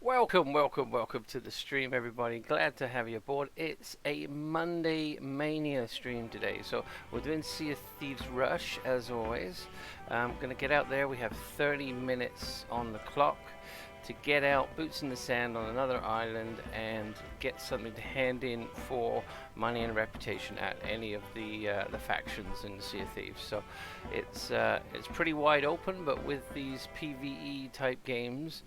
Welcome to the stream, everybody. Glad to have you aboard. It's a Monday Mania stream today, so we're doing Sea of Thieves Rush as always. I'm gonna get out there. We have 30 minutes on the clock to get out, boots in the sand on another island, and get something to hand in for money and reputation at any of the factions in the Sea of Thieves. So it's pretty wide open, but with these PvE type games,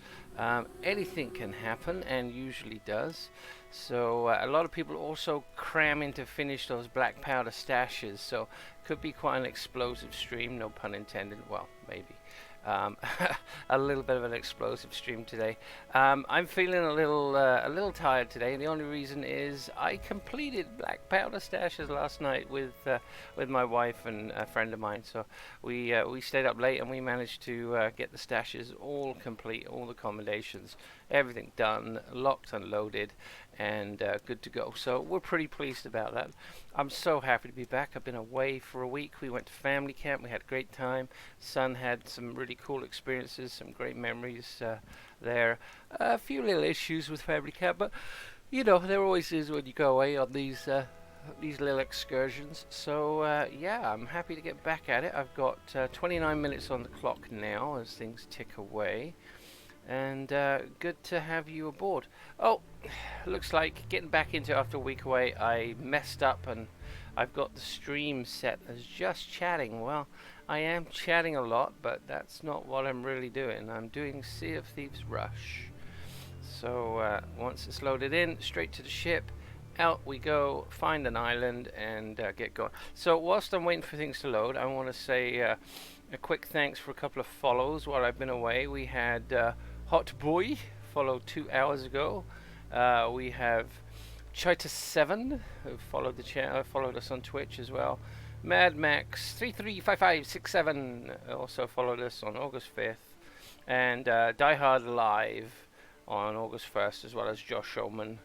anything can happen, and usually does. So a lot of people also cram in to finish those black powder stashes, so could be quite an explosive stream, no pun intended. Well, maybe. A little bit of an explosive stream today. I'm feeling a little tired today, and the only reason is I completed black powder stashes last night with my wife and a friend of mine. So we stayed up late and we managed to get the stashes all complete, all the accommodations, everything done, locked and loaded, and good to go. So we're pretty pleased about that. I'm so happy to be back. I've been away for a week. We went to family camp. We had a great time. Son had some really cool experiences, some great memories there. A few little issues with family camp, but you know, there always is when you go away on these little excursions. So yeah, I'm happy to get back at it. I've got 29 minutes on the clock now as things tick away. And good to have you aboard. Oh, looks like getting back into it after a week away, I messed up and I've got the stream set as just chatting. Well, I am chatting a lot, but that's not what I'm really doing. I'm doing Sea of Thieves Rush. So once it's loaded in, straight to the ship, out we go, find an island and get going. So whilst I'm waiting for things to load, I want to say a quick thanks for a couple of follows while I've been away. We had Hot Boy followed 2 hours ago. We have Chita7 who followed the channel, followed us on Twitch as well. Mad Max 335567 also followed us on August 5th, and Die Hard Live on August 1st, as well as Josh Oman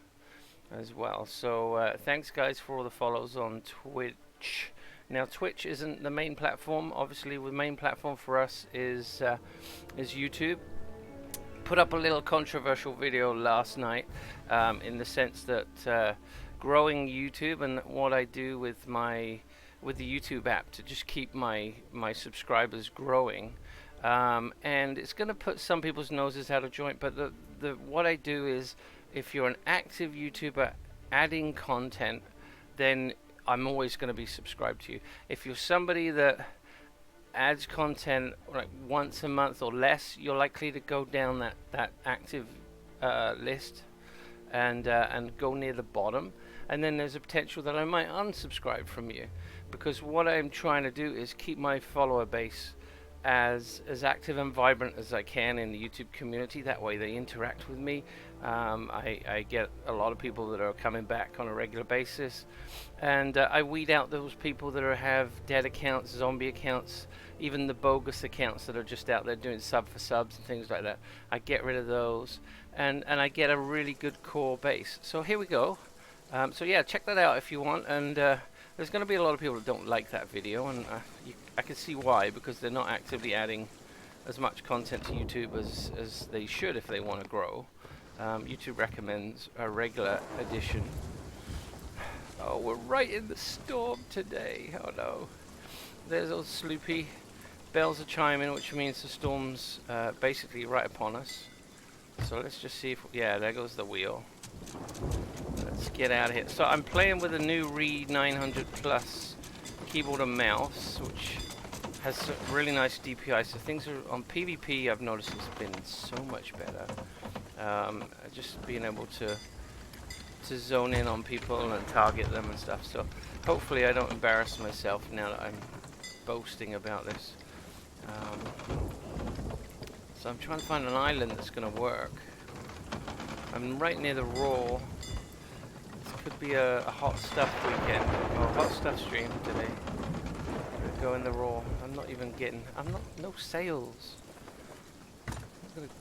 as well. So thanks guys for all the follows on Twitch. Now Twitch isn't the main platform. Obviously, the main platform for us is YouTube. Put up a little controversial video last night, in the sense that growing YouTube and what I do with the YouTube app to just keep my subscribers growing, and it's going to put some people's noses out of joint. But what I do is, if you're an active YouTuber adding content, then I'm always going to be subscribed to you. If you're somebody that adds content like once a month or less, you're likely to go down that active list and go near the bottom, and then there's a potential that I might unsubscribe from you, because what I'm trying to do is keep my follower base as active and vibrant as I can in the YouTube community. That way they interact with me. I get a lot of people that are coming back on a regular basis, and I weed out those people that have dead accounts, zombie accounts, even the bogus accounts that are just out there doing sub for subs and things like that. I get rid of those, and I get a really good core base. So here we go. So yeah, check that out if you want. And there's going to be a lot of people that don't like that video, and I can see why, because they're not actively adding as much content to YouTube as they should if they want to grow. YouTube recommends a regular edition. Oh, we're right in the storm today. Oh no. There's old Sloopy. Bells are chiming, which means the storm's basically right upon us. So let's just see if... yeah, there goes the wheel. Let's get out of here. So I'm playing with a new Reed 900 Plus keyboard and mouse, which has really nice DPI. So things are on PvP. I've noticed it's been so much better. Just being able to zone in on people and target them and stuff. So hopefully I don't embarrass myself now that I'm boasting about this. So I'm trying to find an island that's going to work. I'm right near the raw. This could be a hot stuff weekend, or a hot stuff stream today. Go in the raw. I'm not even getting... no sails. I'm going to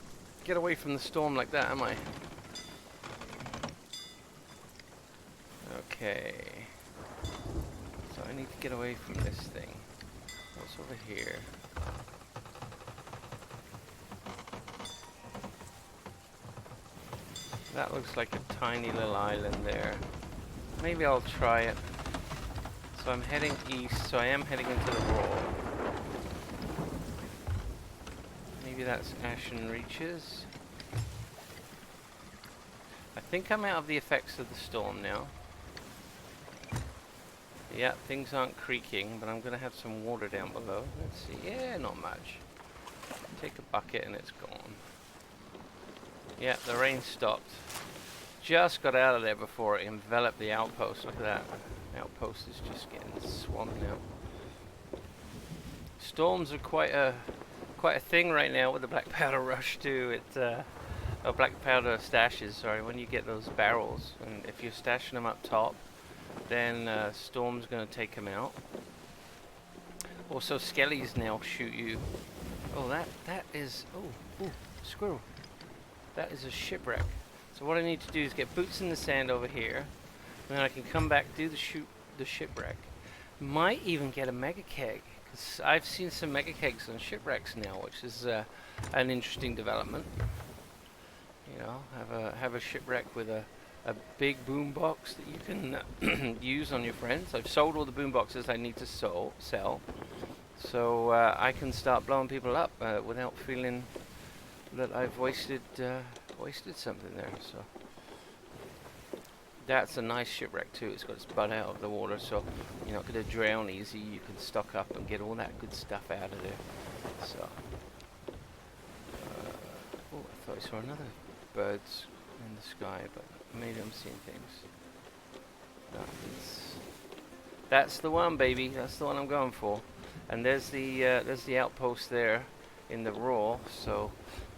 get away from the storm like that, am I? Okay. So I need to get away from this thing. What's over here? That looks like a tiny little island there. Maybe I'll try it. So I'm heading east, so I am heading into the Roar. Maybe that's Ashen Reaches. I think I'm out of the effects of the storm now. Yeah, things aren't creaking, but I'm going to have some water down below. Let's see. Yeah, not much. Take a bucket and it's gone. Yeah, the rain stopped. Just got out of there before it enveloped the outpost. Look at that. The outpost is just getting swamped now. Storms are quite a thing right now with the black powder rush too. Black powder stashes. Sorry, when you get those barrels, and if you're stashing them up top, then storm's going to take them out. Also, skellies now shoot you. Oh, that is squirrel. That is a shipwreck. So what I need to do is get boots in the sand over here, and then I can come back, do the shipwreck. Might even get a mega keg, because I've seen some mega kegs on shipwrecks now, which is an interesting development. You know, have a shipwreck with a big boom box that you can use on your friends. I've sold all the boom boxes I need to sell, so I can start blowing people up without feeling that I've wasted something there. So that's a nice shipwreck too. It's got its butt out of the water, so you're not going to drown easy. You can stock up and get all that good stuff out of there. So, oh, I thought I saw another birds in the sky, but maybe I'm seeing things. No, that's the one, baby. That's the one I'm going for. And there's the outpost there in the Roar. So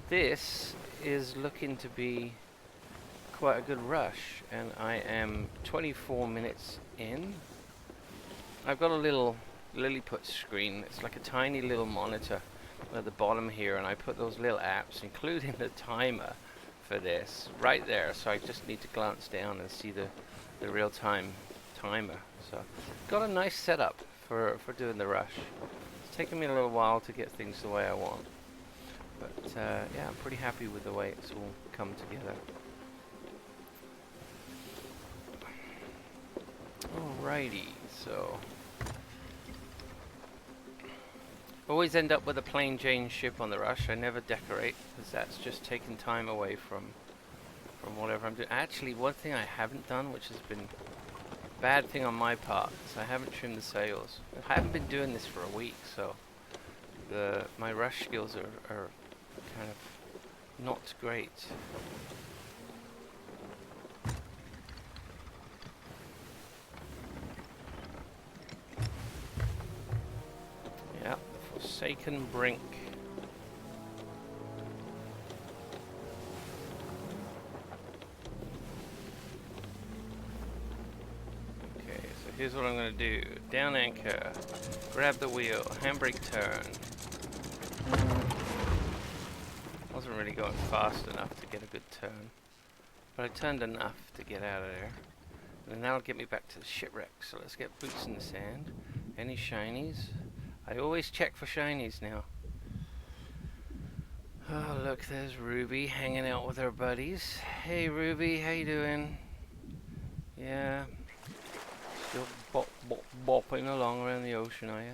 this is looking to be quite a good rush, and I am 24 minutes in. I've got a little Lilliput screen. It's like a tiny little monitor at the bottom here, and I put those little apps, including the timer for this, right there. So I just need to glance down and see the real-time timer. So got a nice setup for doing the rush. It's taken me a little while to get things the way I want, but yeah, I'm pretty happy with the way it's all come together. Alrighty, so always end up with a plain Jane ship on the rush. I never decorate, because that's just taking time away from whatever I'm doing. Actually, one thing I haven't done, which has been a bad thing on my part, is I haven't trimmed the sails. I haven't been doing this for a week, so my rush skills are kind of not great. Yeah, the Forsaken Brink. Okay, so here's what I'm going to do. Down anchor, grab the wheel, handbrake turn. Wasn't really going fast enough to get a good turn, but I turned enough to get out of there. And that'll get me back to the shipwreck. So let's get boots in the sand. Any shinies? I always check for shinies now. Oh, look, there's Ruby hanging out with her buddies. Hey, Ruby, how you doing? Yeah. Still bopping along around the ocean, are you?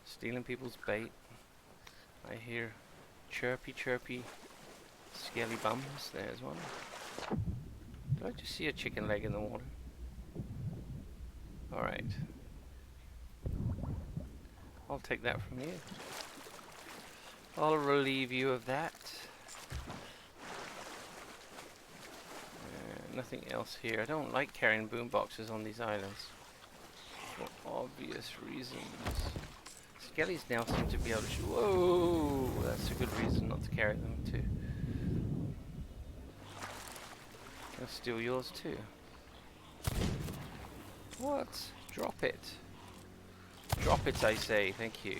Stealing people's bait. I hear chirpy, scaly bums. There's one. Did I just see a chicken leg in the water? Alright. I'll take that from you. I'll relieve you of that. Nothing else here. I don't like carrying boom boxes on these islands, for obvious reasons. Skellies now seem to be able to shoot. Whoa! That's a good reason not to carry them too. I'll steal yours too. What? Drop it. Drop it, I say. Thank you.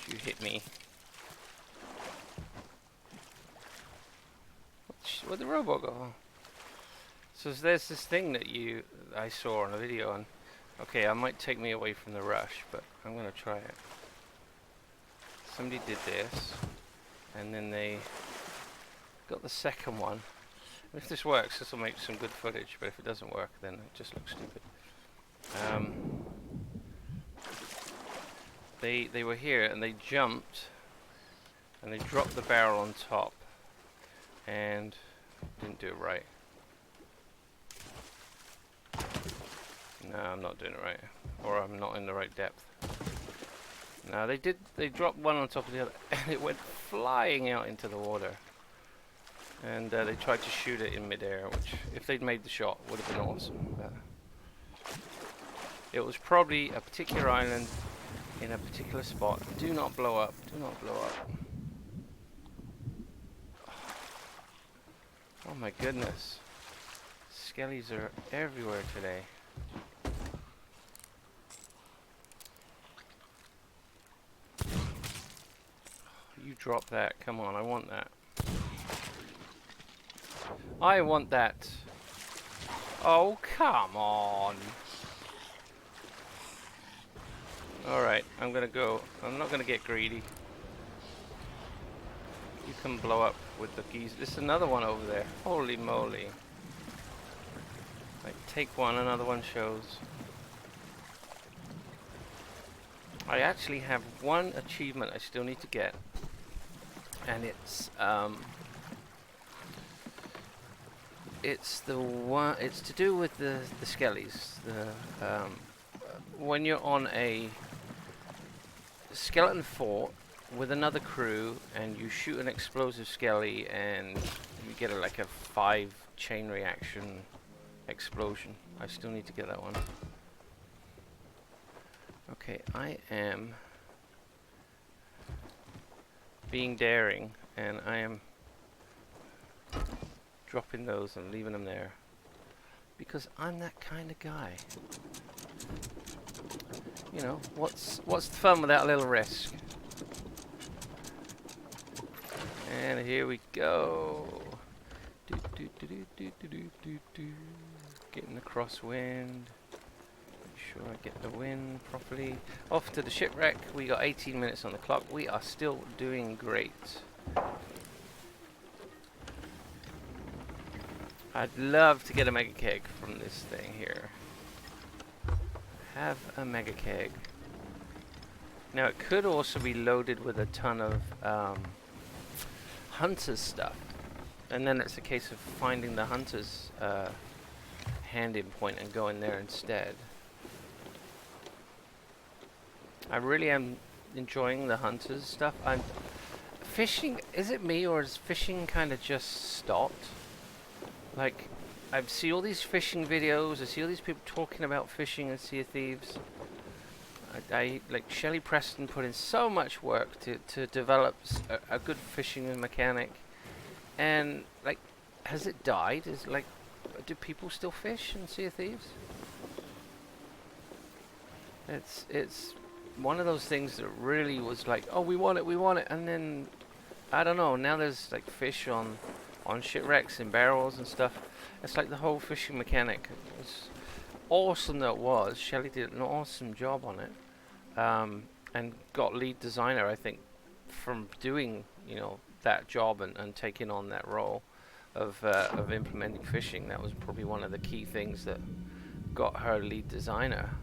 You hit me. Where'd the robot go? So there's this thing that I saw on a video, and okay, I might take me away from the rush, but I'm gonna try it. Somebody did this, and then they got the second one. If this works, this will make some good footage, but if it doesn't work, then it just looks stupid. They were here, and they jumped, and they dropped the barrel on top, and didn't do it right. No, I'm not doing it right, or I'm not in the right depth. No, they did. They dropped one on top of the other, and it went flying out into the water. And they tried to shoot it in midair, which, if they'd made the shot, would have been awesome. But it was probably a particular island in a particular spot. Do not blow up. Do not blow up. Oh my goodness. Skellies are everywhere today. You drop that. Come on, I want that. I want that. Oh, come on. Alright, I'm gonna go. I'm not gonna get greedy. You can blow up with the geese. There's another one over there. Holy moly. Like, take one, another one shows. I actually have one achievement I still need to get. And it's the one. It's to do with the skellies. When you're on a skeleton fort with another crew, and you shoot an explosive skelly, and you get like a 5 chain reaction explosion. I still need to get that one. Okay, I am being daring, and I am dropping those and leaving them there because I'm that kind of guy. You know, what's the fun without a little risk? And here we go. Getting the crosswind. Make sure I get the wind properly. Off to the shipwreck. We got 18 minutes on the clock. We are still doing great. I'd love to get a mega keg from this thing here. Have a mega keg. Now it could also be loaded with a ton of hunter's stuff, and then it's a case of finding the hunter's hand-in point and going there instead. I really am enjoying the hunter's stuff. I'm fishing. Is it me, or is fishing kind of just stopped? Like, I see all these fishing videos. I see all these people talking about fishing in Sea of Thieves. I like Shelley Preston put in so much work to develop a good fishing mechanic, and like, has it died? Is like, do people still fish in Sea of Thieves? It's one of those things that really was like, oh, we want it, and then I don't know. Now there's like fish on shipwrecks and barrels and stuff. It's like the whole fishing mechanic. It's awesome that it was. Shelley did an awesome job on it, and got lead designer, I think, from doing, you know, that job and taking on that role of implementing fishing. That was probably one of the key things that got her lead designer.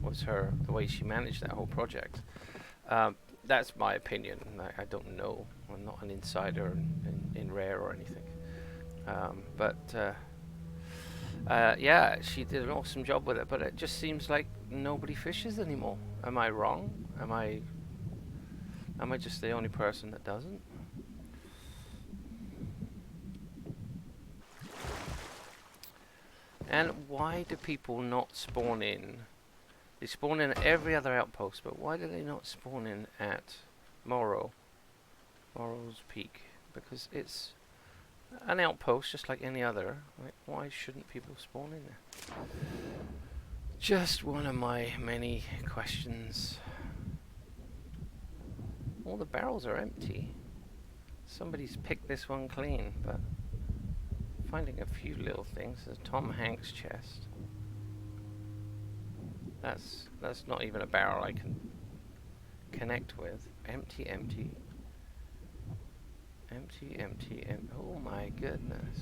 Was the way she managed that whole project. That's my opinion. I don't know. I'm not an insider in Rare or anything. Yeah, she did an awesome job with it, but it just seems like nobody fishes anymore. Am I wrong? Am I just the only person that doesn't? And why do people not spawn in? They spawn in at every other outpost, but why do they not spawn in at Barros Peak? Because it's an outpost just like any other. Like, why shouldn't people spawn in there? Just one of my many questions. All the barrels are empty. Somebody's picked this one clean, but finding a few little things. There's a Tom Hanks chest. That's not even a barrel I can connect with. Empty, empty. Empty, empty, empty. Oh my goodness.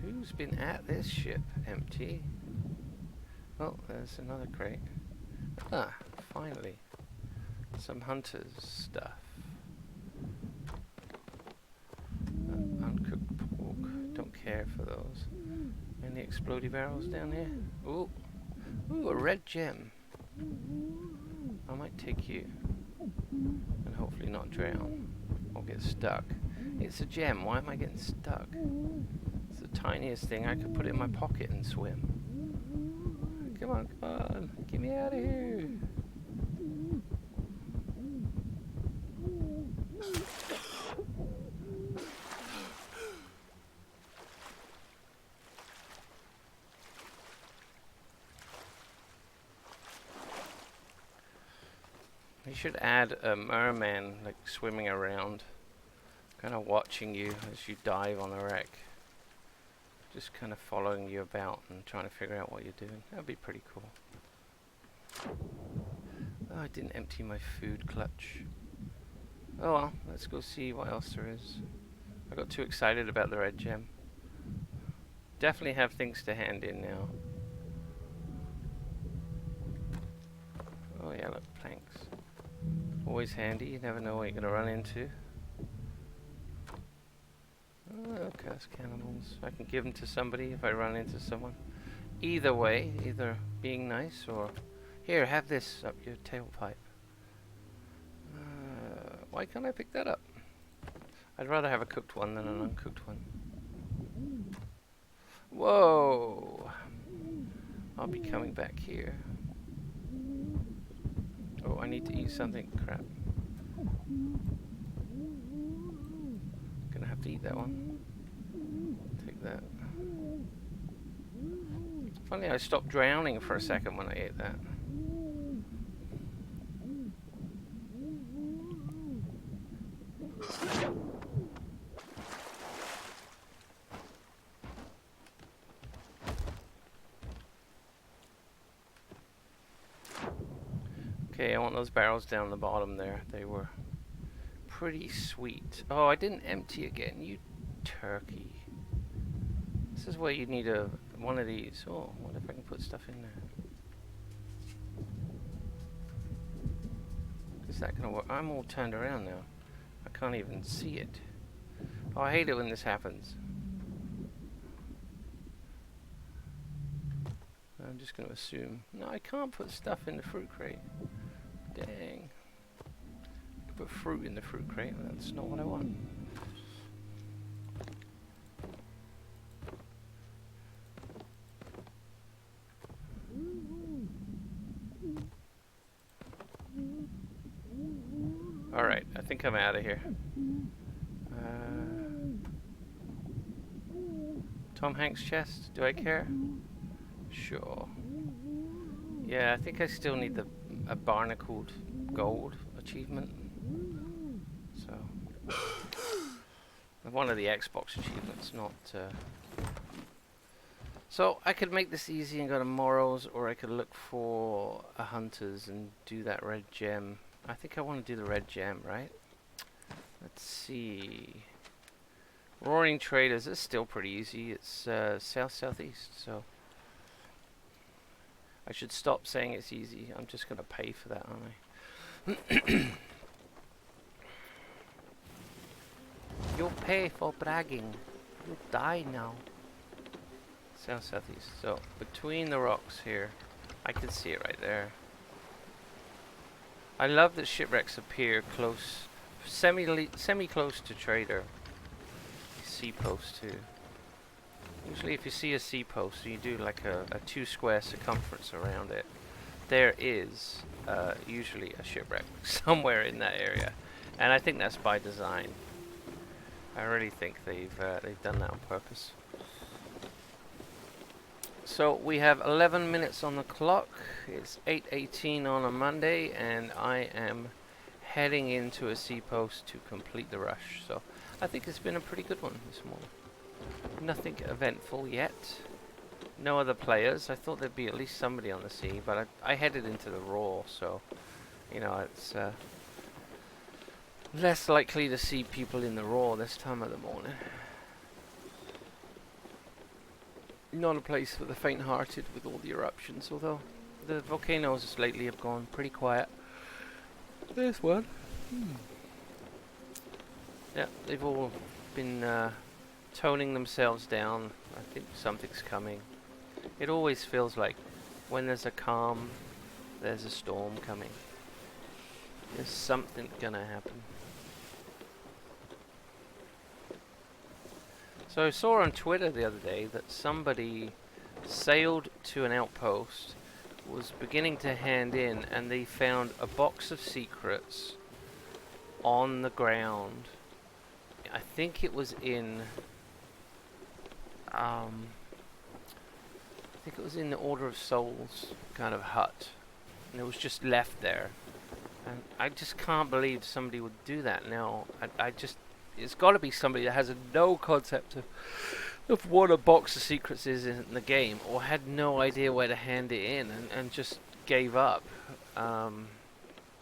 Who's been at this ship? Empty. Oh, there's another crate. Ah, finally. Some hunter's stuff. Uncooked pork. Don't care for those. Any explodey barrels down here? Ooh. Ooh, a red gem. I might take you. And hopefully not drown. Or get stuck. It's a gem. Why am I getting stuck? It's the tiniest thing. I could put it in my pocket and swim. Come on, come on. Get me out of here. You should add a merman, like swimming around, kind of watching you as you dive on the wreck. Just kind of following you about and trying to figure out what you're doing. That'd be pretty cool. Oh, I didn't empty my food clutch. Oh well, let's go see what else there is. I got too excited about the red gem. Definitely have things to hand in now. Oh yeah, look, planks. Always handy, you never know what you're going to run into. Oh, cursed cannibals. I can give them to somebody if I run into someone. Either way, either being nice or... Here, have this up your tailpipe. Why can't I pick that up? I'd rather have a cooked one than an uncooked one. Whoa! I'll be coming back here. Oh, I need to eat something. Crap. Gonna have to eat that one. Take that. Funny, I stopped drowning for a second when I ate that. Okay, I want those barrels down the bottom there. They were pretty sweet. Oh, I didn't empty again, you turkey. This is where you need one of these. Oh, what if I can put stuff in there? Is that gonna work? I'm all turned around now. I can't even see it. Oh, I hate it when this happens. I'm just going to assume. No, I can't put stuff in the fruit crate. Dang. I can put fruit in the fruit crate. That's not what I want. Alright, I think I'm out of here. Tom Hanks chest, do I care? Sure. Yeah, I think I still need a barnacled gold achievement. So, one of the Xbox achievements, not... So, I could make this easy and go to Morals, or I could look for a Hunters and do that red gem. I think I want to do the red gem, right? Let's see... Roaring Traders is still pretty easy. It's south-southeast, so... I should stop saying it's easy. I'm just going to pay for that, aren't I? You'll pay for bragging. You'll die now. South-southeast. So, between the rocks here, I can see it right there. I love that shipwrecks appear close, semi-close to Trader. Sea post too. Usually if you see a sea post, you do like a 2 square circumference around it. There is usually a shipwreck somewhere in that area, and I think that's by design. I really think they've done that on purpose. So we have 11 minutes on the clock. It's 8:18 on a Monday, and I am heading into a sea post to complete the rush. So I think it's been a pretty good one this morning. Nothing eventful yet. No other players. I thought there'd be at least somebody on the sea, but I headed into the raw, so you know it's less likely to see people in the raw this time of the morning. Not a place for the faint-hearted with all the eruptions, although the volcanoes lately have gone pretty quiet. This one. Yeah, they've all been toning themselves down. I think something's coming. It always feels like when there's a calm, there's a storm coming. There's something gonna happen. So I saw on Twitter the other day that somebody sailed to an outpost, was beginning to hand in, and they found a box of secrets on the ground. I think it was in I think it was in the Order of Souls kind of hut, and it was just left there. And I just can't believe somebody would do that now. I just, it's got to be somebody that has no concept of what a box of secrets is in the game, or had no idea where to hand it in, and just gave up.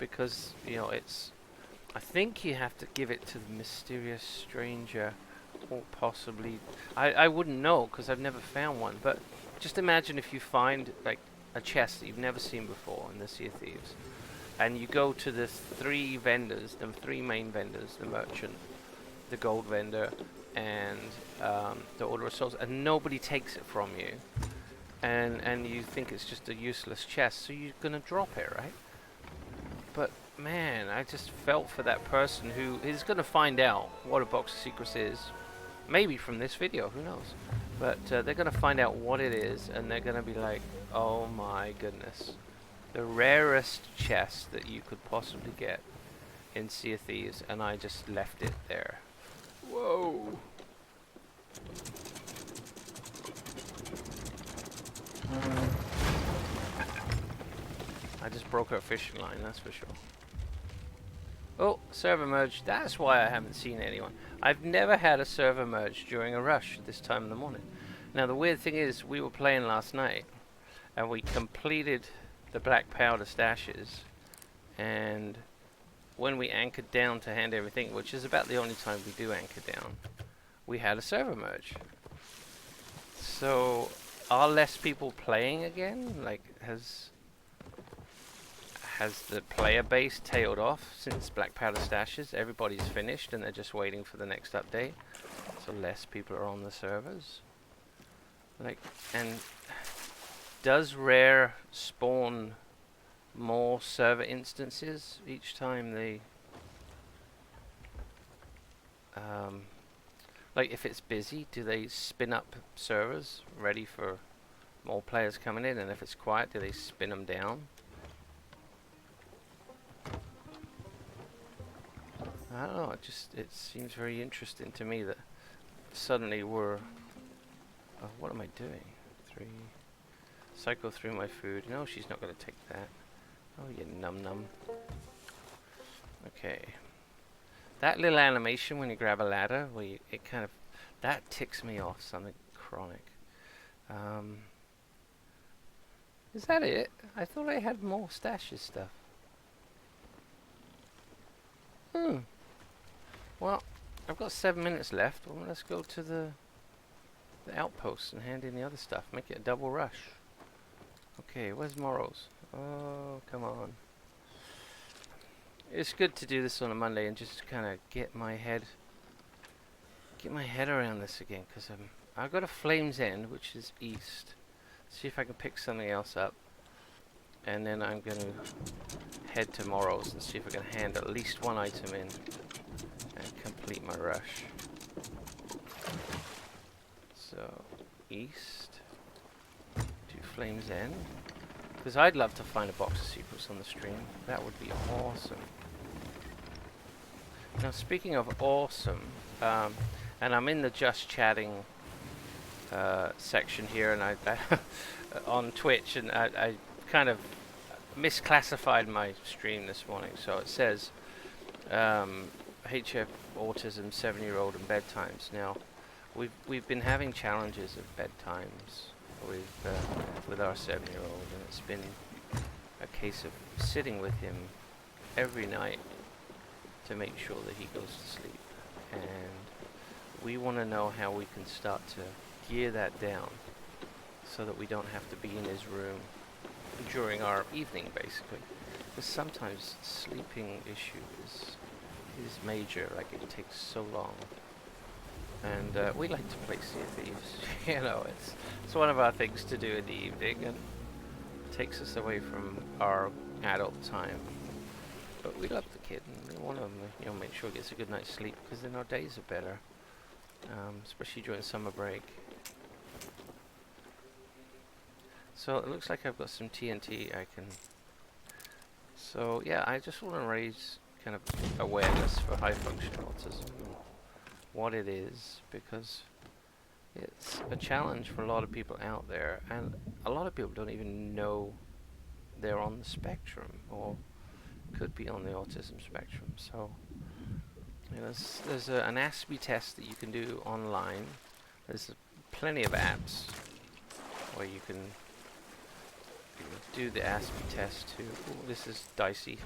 Because, you know, it's, I think you have to give it to the mysterious stranger, or possibly, I wouldn't know because I've never found one, but just imagine if you find like a chest that you've never seen before in the Sea of Thieves, and you go to the three vendors, the three main vendors, the merchant, the gold vendor, and the Order of Souls, and nobody takes it from you, and you think it's just a useless chest, so you're gonna drop it, right? But man, I just felt for that person who is gonna find out what a box of secrets is, maybe from this video, who knows? But they're gonna find out what it is, and they're gonna be like, oh my goodness, the rarest chest that you could possibly get in Sea of Thieves, and I just left it there. Whoa. I just broke our fishing line, that's for sure. Oh, server merge. That's why I haven't seen anyone. I've never had a server merge during a rush this time in the morning. Now the weird thing is, we were playing last night, and we completed the black powder stashes, and when we anchored down to hand everything, which is about the only time we do anchor down, we had a server merge. So are less people playing again? Like, has the player base tailed off since black powder stashes? Everybody's finished and they're just waiting for the next update, so less people are on the servers. Like, and does rare spawn more server instances each time they like, if it's busy, do they spin up servers ready for more players coming in, and if it's quiet, do they spin them down? I don't know, it seems very interesting to me that suddenly we're what am I doing? Cycle through my food. No, she's not going to take that. Oh, you num-num. Okay. That little animation when you grab a ladder, where it kind of, that ticks me off, something chronic. Is that it? I thought I had more stashes stuff. Well, I've got 7 minutes left. Well, let's go to the outpost and hand in the other stuff. Make it a double rush. Okay, where's Morrow's? Oh, come on. It's good to do this on a Monday and just kind of get my head around this again, because I've got a Flames End, which is east. See if I can pick something else up, and then I'm going to head to Morrow's and see if I can hand at least one item in and complete my rush. So east to Flames End, because I'd love to find a box of secrets on the stream. That would be awesome. Now, speaking of awesome, and I'm in the just chatting section here, and I on Twitch, and I kind of misclassified my stream this morning. So it says HF Autism 7-year-old and bedtimes. Now, we've been having challenges at bedtimes with our 7-year-old, and it's been a case of sitting with him every night to make sure that he goes to sleep. And we want to know how we can start to gear that down so that we don't have to be in his room during our evening, basically. Because sometimes sleeping issue is major, like it takes so long. And we like to play Sea of Thieves. You know, it's one of our things to do in the evening, and it takes us away from our adult time. But we love the kid, and we want to, you know, make sure he gets a good night's sleep, because then our days are better, especially during summer break. So it looks like I've got some TNT I can. So yeah, I just want to raise kind of awareness for high functioning autism and what it is, because it's a challenge for a lot of people out there, and a lot of people don't even know they're on the spectrum or could be on the autism spectrum. So you know, there's an ASPE test that you can do online. There's plenty of apps where you can do the ASPE test too. Ooh, this is dicey.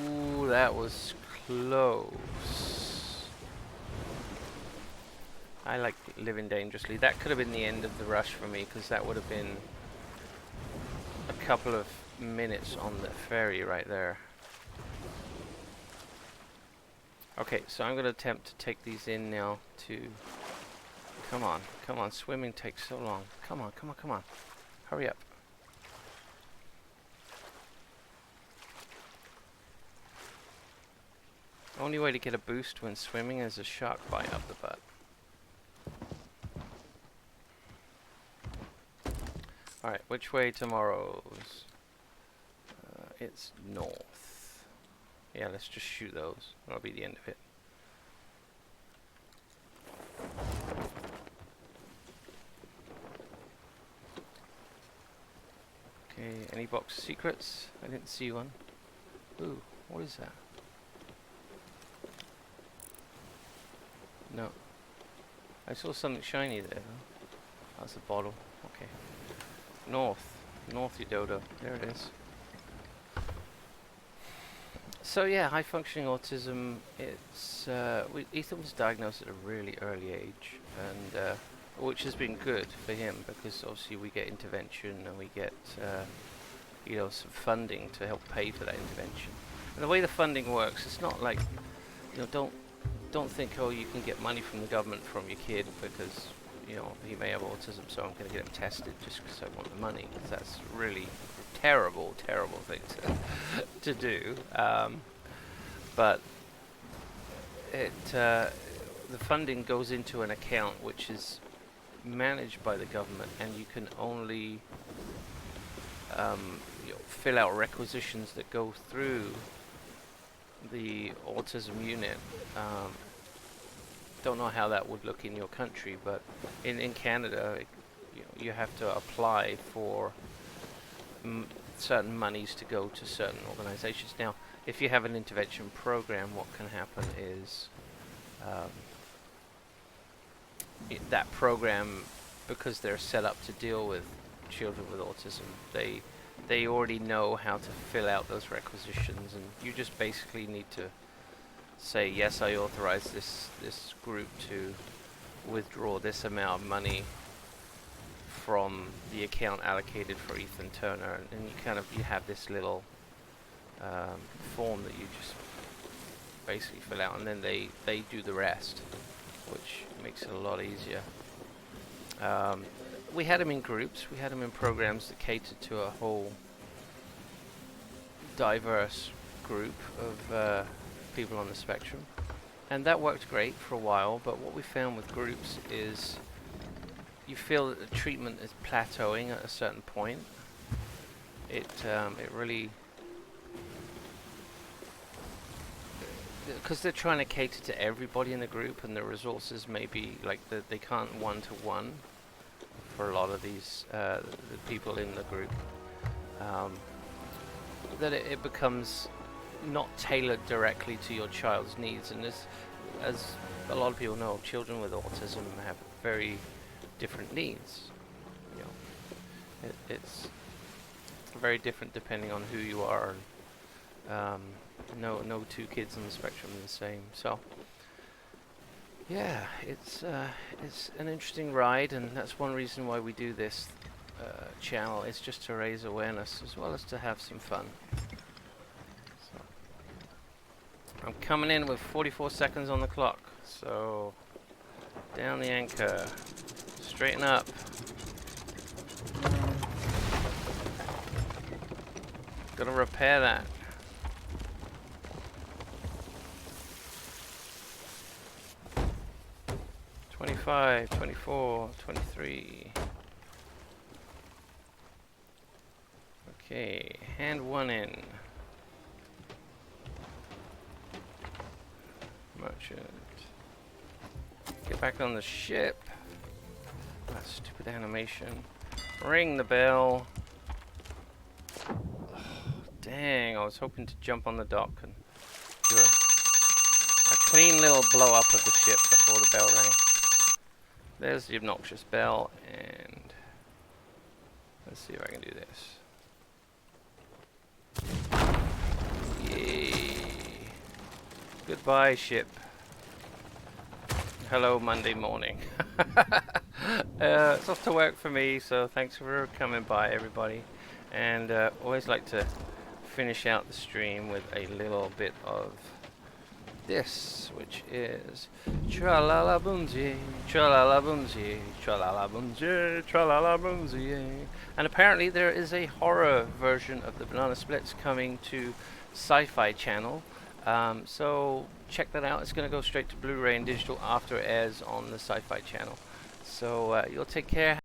Ooh, that was close. I like living dangerously. That could have been the end of the rush for me, because that would have been a couple of minutes on the ferry right there. Okay, so I'm going to attempt to take these in now to... Come on, come on, swimming takes so long. Come on, come on, come on. Hurry up. Only way to get a boost when swimming is a shark bite up the butt. Alright, which way tomorrow's? It's north. Yeah, let's just shoot those. That'll be the end of it. Okay, any box secrets? I didn't see one. Ooh, what is that? No. I saw something shiny there. That's a bottle. Okay. North. North, you dodo. There it is. So yeah, high functioning autism, it's Ethan was diagnosed at a really early age, and which has been good for him, because obviously we get intervention and we get you know, some funding to help pay for that intervention. And the way the funding works, it's not like, you know, don't think, oh, you can get money from the government from your kid because, you know, he may have autism, so I'm going to get him tested just because I want the money. That's really terrible, terrible thing to do. But the funding goes into an account which is managed by the government, and you can only you know, fill out requisitions that go through the autism unit. Don't know how that would look in your country, but in Canada, you know, you have to apply for certain monies to go to certain organizations. Now, if you have an intervention program, what can happen is that program, because they're set up to deal with children with autism, they already know how to fill out those requisitions, and you just basically need to say, yes, I authorize this group to withdraw this amount of money from the account allocated for Ethan Turner, and you have this little form that you just basically fill out, and then they do the rest, which makes it a lot easier. We had them in groups, we had them in programs that catered to a whole diverse group of people on the spectrum, and that worked great for a while. But what we found with groups is you feel that the treatment is plateauing at a certain point. It really, because they're trying to cater to everybody in the group, and the resources may be like they can't one-to-one for a lot of these the people in the group, that it becomes not tailored directly to your child's needs. And as a lot of people know, children with autism have very different needs. You know, it's very different depending on who you are. No two kids on the spectrum are the same. So yeah, it's an interesting ride, and that's one reason why we do this channel. It's just to raise awareness as well as to have some fun. So I'm coming in with 44 seconds on the clock. So down the anchor, straighten up. Gotta repair that. 25, 24, 23. Okay, hand one in. Merchant. Get back on the ship. That stupid animation. Ring the bell. Oh, dang, I was hoping to jump on the dock and do a clean little blow up of the ship before the bell rang. There's the obnoxious bell, and let's see if I can do this. Yay. Goodbye, ship. Hello, Monday morning. It's off to work for me, so thanks for coming by, everybody. And always like to finish out the stream with a little bit of this, which is tra-la-la boomsy, tra-la-la boomsy, tra-la-la boomsy, tra-la-la boomsy. And apparently there is a horror version of the Banana Splits coming to Sci-Fi Channel. So check that out. It's going to go straight to Blu-ray and digital after it airs on the Sci-Fi Channel. So you'll take care.